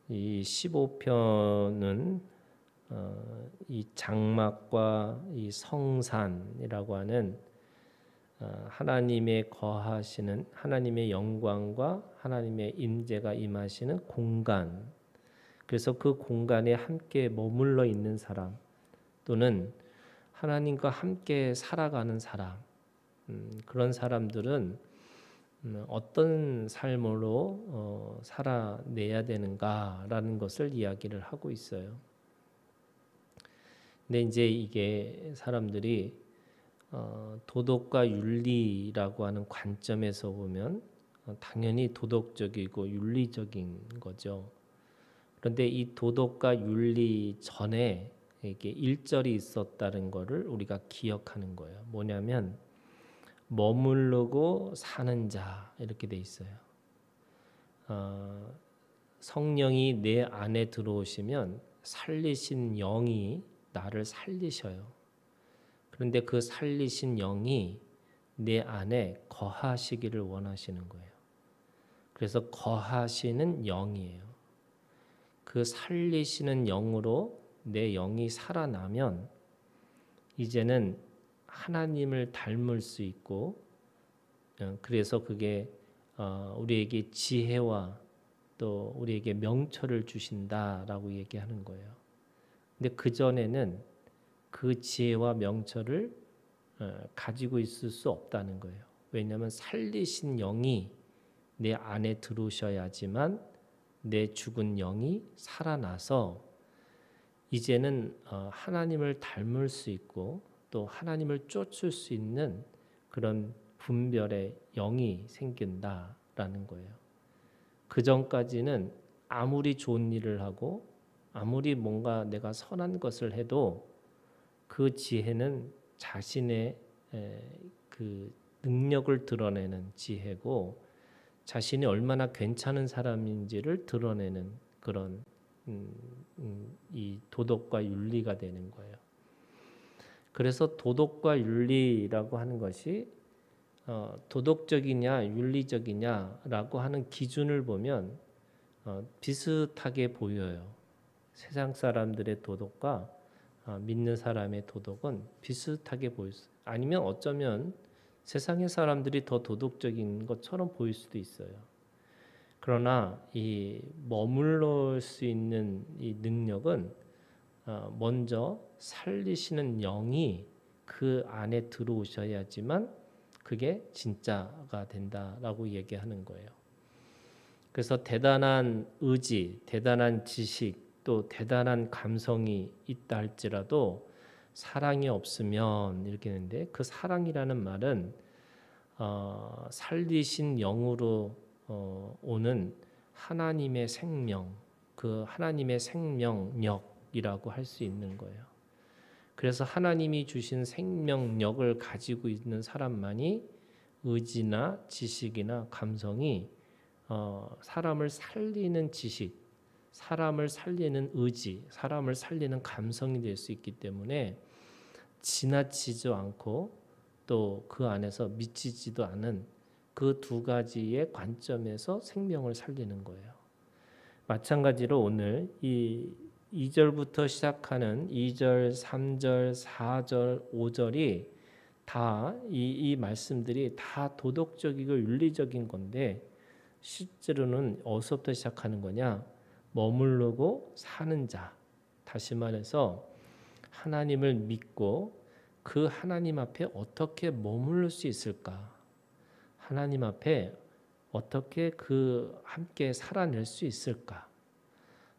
이 15편은 이 장막과 이 성산이라고 하는 하나님의 거하시는 하나님의 영광과 하나님의 임재가 임하시는 공간, 그래서 그 공간에 함께 머물러 있는 사람 또는 하나님과 함께 살아가는 사람, 그런 사람들은 어떤 삶으로 살아내야 되는가라는 것을 이야기를 하고 있어요. 근데 이제 이게 사람들이 도덕과 윤리라고 하는 관점에서 보면 당연히 도덕적이고 윤리적인 거죠. 그런데 이 도덕과 윤리 전에 이게 일절이 있었다는 것을 우리가 기억하는 거예요. 뭐냐면 머무르고 사는 자 이렇게 돼 있어요. 성령이 내 안에 들어오시면 살리신 영이 나를 살리셔요. 그런데 그 살리신 영이 내 안에 거하시기를 원하시는 거예요. 그래서 거하시는 영이에요. 그 살리시는 영으로 내 영이 살아나면 이제는 하나님을 닮을 수 있고, 그래서 그게 우리에게 지혜와 또 우리에게 명철을 주신다라고 얘기하는 거예요. 근데 그전에는 그 지혜와 명철을 가지고 있을 수 없다는 거예요. 왜냐하면 살리신 영이 내 안에 들어오셔야지만 내 죽은 영이 살아나서 이제는 하나님을 닮을 수 있고 또 하나님을 쫓을 수 있는 그런 분별의 영이 생긴다라는 거예요. 그 전까지는 아무리 좋은 일을 하고 아무리 뭔가 내가 선한 것을 해도 그 지혜는 자신의 그 능력을 드러내는 지혜고 자신이 얼마나 괜찮은 사람인지를 드러내는 그런 이 도덕과 윤리가 되는 거예요. 그래서 도덕과 윤리라고 하는 것이 도덕적이냐 윤리적이냐라고 하는 기준을 보면 비슷하게 보여요. 세상 사람들의 도덕과 믿는 사람의 도덕은 비슷하게 보일 수, 아니면 어쩌면 세상의 사람들이 더 도덕적인 것처럼 보일 수도 있어요. 그러나 이 머물러 수 있는 이 능력은 먼저 살리시는 영이 그 안에 들어오셔야지만 그게 진짜가 된다라고 얘기하는 거예요. 그래서 대단한 의지, 대단한 지식, 또 대단한 감성이 있다 할지라도 사랑이 없으면 이렇게 했는데, 그 사랑이라는 말은 살리신 영으로 오는 하나님의 생명, 그 하나님의 생명력이라고 할 수 있는 거예요. 그래서 하나님이 주신 생명력을 가지고 있는 사람만이 의지나 지식이나 감성이 사람을 살리는 지식, 사람을 살리는 의지, 사람을 살리는 감성이 될 수 있기 때문에 지나치지 않고 또 그 안에서 미치지도 않은 그 두 가지의 관점에서 생명을 살리는 거예요. 마찬가지로 오늘 이 2절부터 시작하는 2절, 3절, 4절, 5절이 다 이 말씀들이 다 도덕적이고 윤리적인 건데, 실제로는 어디서부터 시작하는 거냐? 머무르고 사는 자. 다시 말해서 하나님을 믿고 그 하나님 앞에 어떻게 머무를 수 있을까? 하나님 앞에 어떻게 그 함께 살아낼 수 있을까?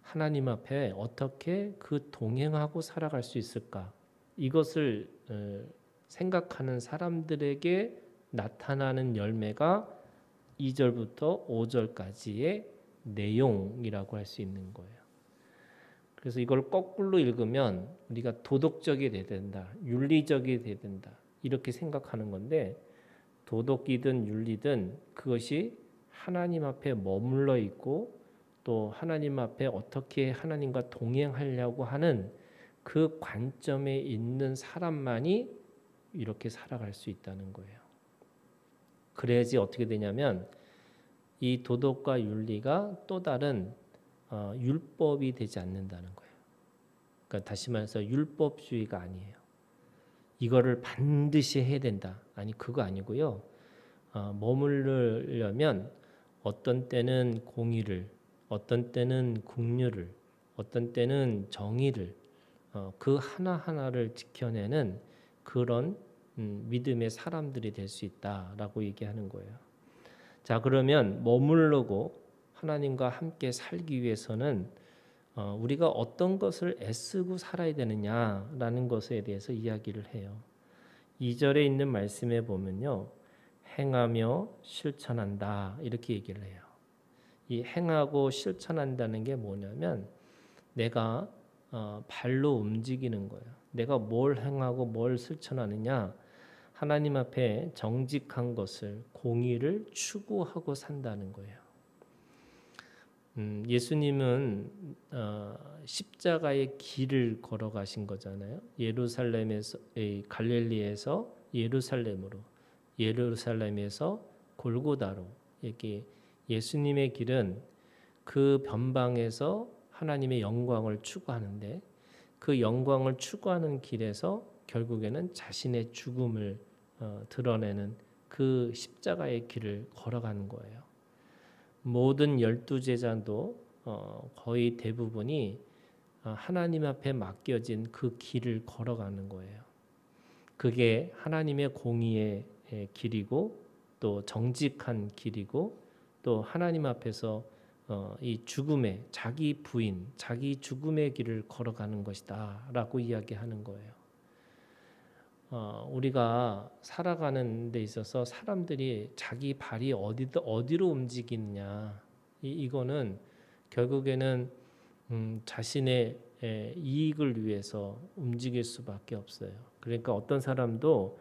하나님 앞에 어떻게 그 동행하고 살아갈 수 있을까? 이것을 생각하는 사람들에게 나타나는 열매가 2절부터 5절까지의 내용이라고 할 수 있는 거예요. 그래서 이걸 거꾸로 읽으면 우리가 도덕적이 돼야 된다, 윤리적이 돼야 된다 이렇게 생각하는 건데, 도덕이든 윤리든 그것이 하나님 앞에 머물러 있고 또 하나님 앞에 어떻게 하나님과 동행하려고 하는 그 관점에 있는 사람만이 이렇게 살아갈 수 있다는 거예요. 그래야지 어떻게 되냐면 이 도덕과 윤리가 또 다른 율법이 되지 않는다는 거예요. 그러니까 다시 말해서 율법주의가 아니에요. 이거를 반드시 해야 된다. 아니 그거 아니고요. 머무르려면 어떤 때는 공의를, 어떤 때는 긍휼을, 어떤 때는 정의를 그 하나하나를 지켜내는 그런 믿음의 사람들이 될 수 있다라고 얘기하는 거예요. 자, 그러면 머무르고 하나님과 함께 살기 위해서는 우리가 어떤 것을 애쓰고 살아야 되느냐라는 것에 대해서 이야기를 해요. 2절에 있는 말씀에 보면요. 행하며 실천한다 이렇게 얘기를 해요. 이 행하고 실천한다는 게 뭐냐면 내가 발로 움직이는 거예요. 내가 뭘 행하고 뭘 실천하느냐 하나님 앞에 정직한 것을 공의를 추구하고 산다는 거예요. 예수님은 십자가의 길을 걸어가신 거잖아요. 예루살렘에서 갈릴리에서 예루살렘으로, 예루살렘에서 골고다로. 이렇게 예수님의 길은 그 변방에서 하나님의 영광을 추구하는데 그 영광을 추구하는 길에서 결국에는 자신의 죽음을 드러내는 그 십자가의 길을 걸어가는 거예요. 모든 12제자도 거의 대부분이 하나님 앞에 맡겨진 그 길을 걸어가는 거예요. 그게 하나님의 공의의 길이고 또 정직한 길이고 또 하나님 앞에서 이 죽음의 자기 부인, 자기 죽음의 길을 걸어가는 것이다라고 이야기하는 거예요. 우리가 살아가는 데 있어서 사람들이 자기 발이 어디로 움직이느냐 이거는 결국에는 자신의 이익을 위해서 움직일 수밖에 없어요. 그러니까 어떤 사람도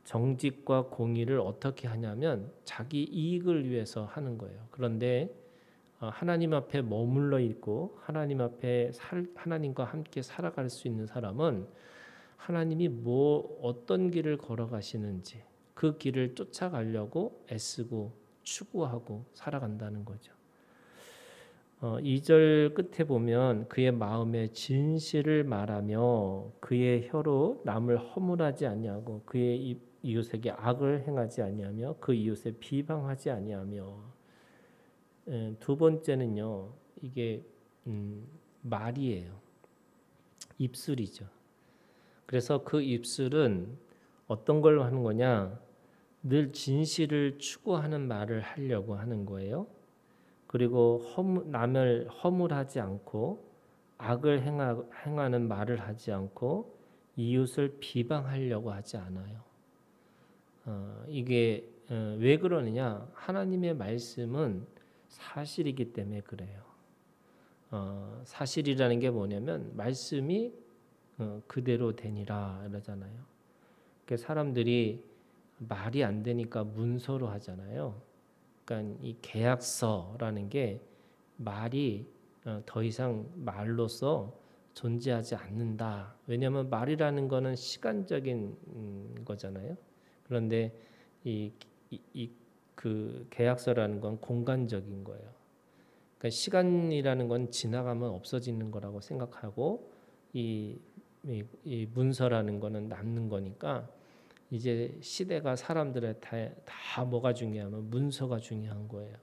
정직과 공의를 어떻게 하냐면 자기 이익을 위해서 하는 거예요. 그런데 하나님 앞에 머물러 있고 하나님 앞에 하나님과 함께 살아갈 수 있는 사람은 하나님이 어떤 길을 걸어가시는지 그 길을 쫓아가려고 애쓰고 추구하고 살아간다는 거죠. 2절 끝에 보면 그의 마음에 진실을 말하며 그의 혀로 남을 허물하지 아니하고 그의 이웃에게 악을 행하지 아니하며 그 이웃에 비방하지 아니하며. 두 번째는요. 이게 말이에요. 입술이죠. 그래서 그 입술은 어떤 걸 하는 거냐? 늘 진실을 추구하는 말을 하려고 하는 거예요. 그리고 남을 허물하지 않고 악을 행하는 말을 하지 않고 이웃을 비방하려고 하지 않아요. 이게 왜 그러느냐? 하나님의 말씀은 사실이기 때문에 그래요. 사실이라는 게 뭐냐면 말씀이 그대로 되니라 이러잖아요. 그러니까 사람들이 말이 안 되니까 문서로 하잖아요. 그러니까 이 계약서라는 게 말이 더 이상 말로서 존재하지 않는다. 왜냐하면 말이라는 거는 시간적인 거잖아요. 그런데 그 계약서라는 건 공간적인 거예요. 그러니까 시간이라는 건 지나가면 없어지는 거라고 생각하고 이 문서라는 거는 남는 거니까 이제 시대가 사람들의 다 뭐가 중요하면 문서가 중요한 거예요.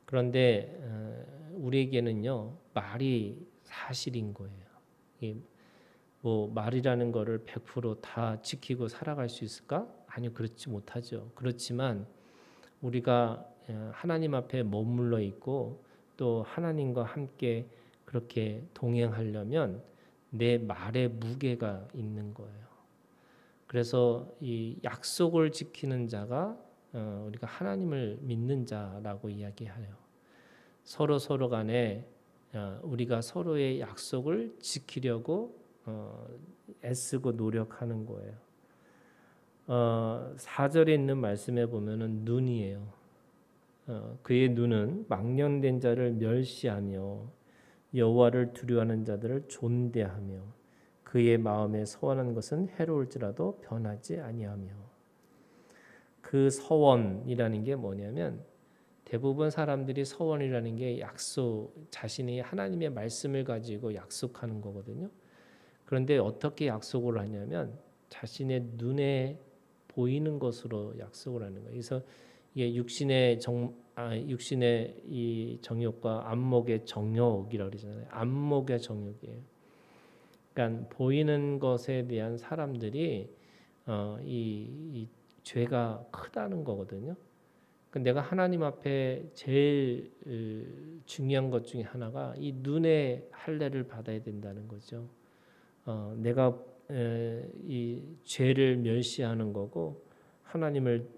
그런데 우리에게는요 말이 사실인 거예요. 뭐 말이라는 거를 100% 지키고 살아갈 수 있을까? 아니요, 그렇지 못하죠. 그렇지만 우리가 하나님 앞에 머물러 있고 또 하나님과 함께 그렇게 동행하려면 내 말에 무게가 있는 거예요. 그래서 이 약속을 지키는 자가 우리가 하나님을 믿는 자라고 이야기해요. 서로 간에 우리가 서로의 약속을 지키려고 애쓰고 노력하는 거예요. 4절에 있는 말씀에 보면은 눈이에요. 그의 눈은 망령된 자를 멸시하며 여호와를 두려워하는 자들을 존대하며 그의 마음에 서원한 것은 해로울지라도 변하지 아니하며. 그 서원이라는 게 뭐냐면 대부분 사람들이 서원이라는 게 약속, 자신이 하나님의 말씀을 가지고 약속하는 거거든요. 그런데 어떻게 약속을 하냐면 자신의 눈에 보이는 것으로 약속을 하는 거예요. 그래서 이게 육신의 이 정욕과 안목의 정욕이라고 그러잖아요. 안목의 정욕이에요. 그러니까 보이는 것에 대한 사람들이 이 죄가 크다는 거거든요. 내가 하나님 앞에 제일 중요한 것 중에 하나가 이 눈의 할례를 받아야 된다는 거죠. 내가 이 죄를 멸시하는 거고 하나님을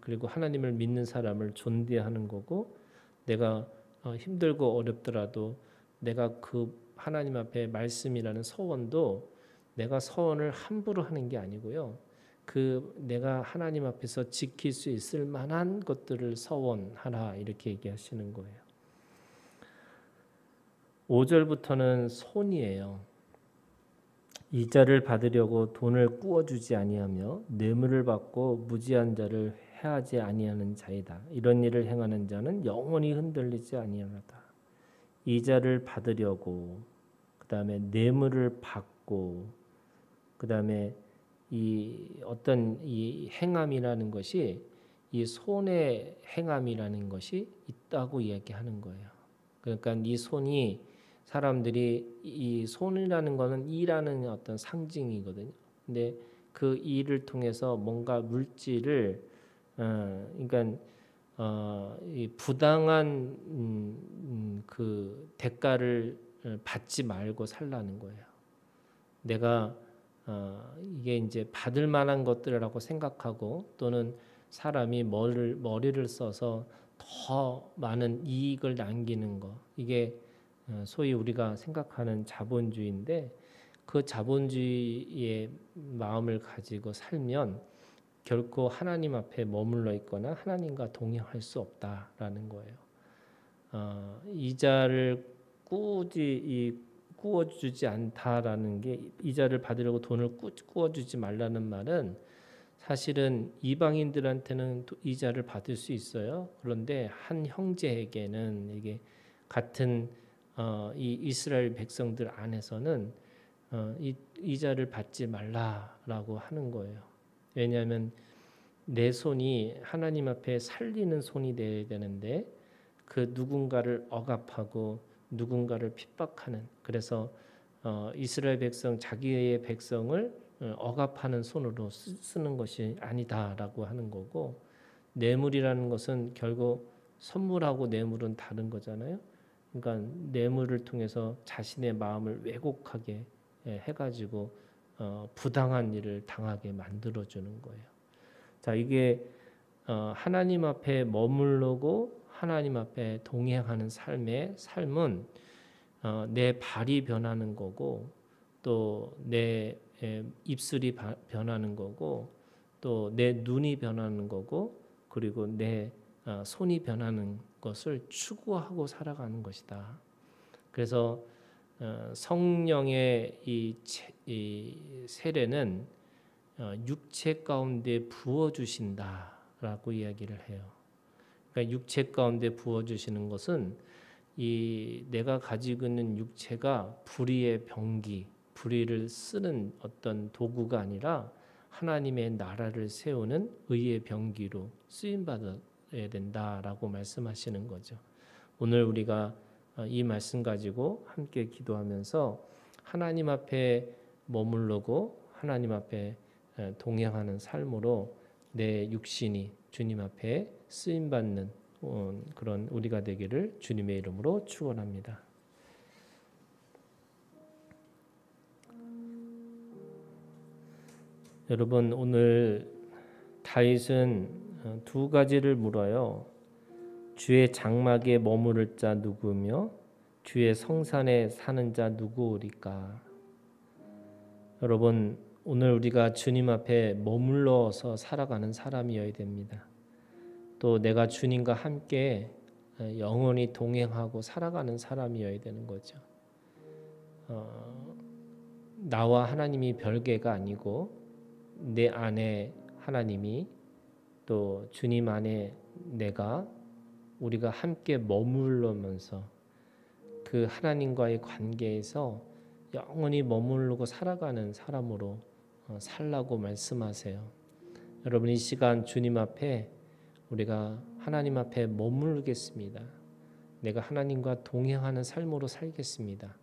그리고 하나님을 믿는 사람을 존대하는 거고 내가 힘들고 어렵더라도 내가 그 하나님 앞에 말씀이라는 서원도 내가 서원을 함부로 하는 게 아니고요. 그 내가 하나님 앞에서 지킬 수 있을 만한 것들을 서원하라 이렇게 얘기하시는 거예요. 5절부터는 손이에요. 이자를 받으려고 돈을 꾸어주지 아니하며 뇌물을 받고 무지한 자를 해하지 아니하는 자이다. 이런 일을 행하는 자는 영원히 흔들리지 아니하다. 이자를 받으려고 그다음에 뇌물을 받고 그다음에 이 어떤 이 행함이라는 것이 이 손의 행함이라는 것이 있다고 이야기하는 거예요. 그러니까 이 손이 사람들이 이 손이라는 거는 일하는 어떤 상징이거든요. 근데 그 일을 통해서 뭔가 물질을 그러니까 이 부당한 그 대가를 받지 말고 살라는 거예요. 내가 이게 이제 받을 만한 것들이라고 생각하고 또는 사람이 머리를 써서 더 많은 이익을 남기는 거 이게 소위 우리가 생각하는 자본주의인데 그 자본주의의 마음을 가지고 살면 결코 하나님 앞에 머물러 있거나 하나님과 동행할 수 없다라는 거예요. 이자를 꾸어주지 않다라는 게 이자를 받으려고 돈을 꾸어주지 말라는 말은 사실은 이방인들한테는 이자를 받을 수 있어요. 그런데 한 형제에게는 이게 같은 이 이스라엘 백성들 안에서는 이자를 받지 말라라고 하는 거예요. 왜냐하면 내 손이 하나님 앞에 살리는 손이 되어야 되는데 그 누군가를 억압하고 누군가를 핍박하는 그래서 이스라엘 백성 자기의 백성을 억압하는 손으로 쓰는 것이 아니다라고 하는 거고 뇌물이라는 것은 결국 선물하고 뇌물은 다른 거잖아요. 그러니까 뇌물을 통해서 자신의 마음을 왜곡하게 해가지고 부당한 일을 당하게 만들어주는 거예요. 자 이게 하나님 앞에 머무르고 하나님 앞에 동행하는 삶은 내 발이 변하는 거고 또 내 입술이 변하는 거고 또 내 눈이 변하는 거고 그리고 내 손이 변하는 것을 추구하고 살아가는 것이다. 그래서 성령의 이 세례는 육체 가운데 부어 주신다라고 이야기를 해요. 그러니까 육체 가운데 부어 주시는 것은 이 내가 가지고 있는 육체가 불의의 병기, 불의를 쓰는 어떤 도구가 아니라 하나님의 나라를 세우는 의의 병기로 쓰임 받아야 된다라고 말씀하시는 거죠. 오늘 우리가 이 말씀 가지고 함께 기도하면서 하나님 앞에 머무르고 하나님 앞에 동행하는 삶으로 내 육신이 주님 앞에 쓰임 받는 그런 우리가 되기를 주님의 이름으로 축원합니다. 여러분 오늘 다윗은 두 가지를 물어요. 주의 장막에 머무를 자 누구며 주의 성산에 사는 자 누구오리까? 여러분 오늘 우리가 주님 앞에 머물러서 살아가는 사람이어야 됩니다. 또 내가 주님과 함께 영원히 동행하고 살아가는 사람이어야 되는 거죠. 나와 하나님이 별개가 아니고 내 안에 하나님이 또 주님 안에 내가 우리가 함께 머물러면서 그 하나님과의 관계에서 영원히 머무르고 살아가는 사람으로 살라고 말씀하세요. 여러분 이 시간 주님 앞에 우리가 하나님 앞에 머물겠습니다. 내가 하나님과 동행하는 삶으로 살겠습니다.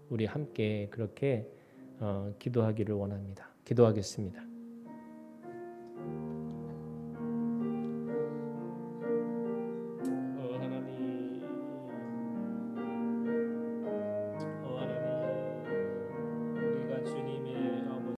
우리 함께 그렇게 기도하기를 원합니다. 기도하겠습니다.